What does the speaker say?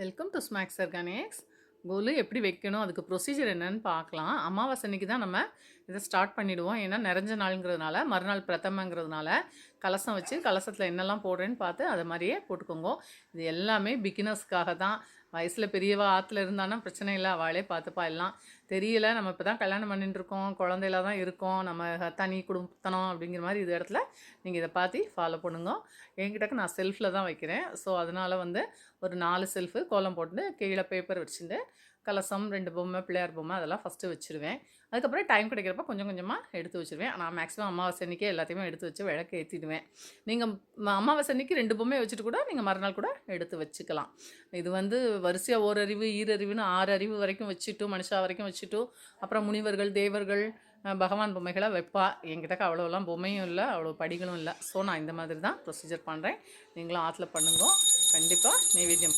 Welcome to snacks organics. கோலு எப்படி வைக்கணும், அதுக்கு ப்ரொசீஜர் என்னன்னு பார்க்கலாம். அமாவாசை அன்னைக்கு தான் நம்ம இதை ஸ்டார்ட் பண்ணிவிடுவோம். ஏன்னா நிறைஞ்ச நாளுங்கிறதுனால, மறுநாள் பிரதமங்கிறதுனால கலசம் வச்சு கலசத்தில் என்னெல்லாம் போடுறேன்னு பார்த்து அதை மாதிரியே போட்டுக்கோங்க. இது எல்லாமே பிகினர்ஸ்க்காக தான். வயசில் பெரியவா ஆற்றுல இருந்தானா பிரச்சனை இல்லை, அவளே பார்த்துப்பா. எல்லாம் தெரியல, நம்ம இப்போ தான் கல்யாணம் பண்ணிட்டு இருக்கோம், குழந்தையில தான் இருக்கோம், நம்ம தனி குடும்பத்தனம் அப்படிங்கிற மாதிரி இது இடத்துல நீங்கள் இதை பார்த்து ஃபாலோ பண்ணுங்க. என்கிட்டக்கு நான் செல்ஃபில் தான் வைக்கிறேன். ஸோ அதனால் ஒரு 4 செல்ஃபு கோலம் போட்டு கீழே பேப்பர் வச்சுட்டு கலசம் 2 பொம்மை பிள்ளையார் பொம்மை அதெல்லாம் ஃபஸ்ட்டு வச்சுருவேன். அதுக்கப்புறம் டைம் கிடைக்கிறப்ப கொஞ்சம் கொஞ்சமாக எடுத்து வச்சுருவேன். நான் மேக்ஸிமம் அமாவாசை அன்றைக்கே எல்லாத்தையுமே எடுத்து வச்சு விளக்கு ஏற்றிடுவேன். நீங்கள் அமாவாசை அன்றைக்கி 2 பொம்மையை வச்சுட்டு கூட நீங்கள் மறுநாள் கூட எடுத்து வச்சுக்கலாம். இது வரிசையாக ஓரறிவு ஈரறிவுன்னு 6 அறிவு வரைக்கும் வச்சுட்டு மனுஷா வரைக்கும் வச்சுட்டு அப்புறம் முனிவர்கள் தேவர்கள் பகவான் பொம்மைகளை வைப்பா. என்கிட்ட அவ்வளோலாம் பொம்மையும் இல்லை, அவ்வளோ படிகளும் இல்லை. ஸோ நான் இந்த மாதிரி தான் ப்ரொசீஜர் பண்ணுறேன். நீங்களும் ஆற்றுல பண்ணுங்க. கண்டிப்பாக நைவேத்தியம்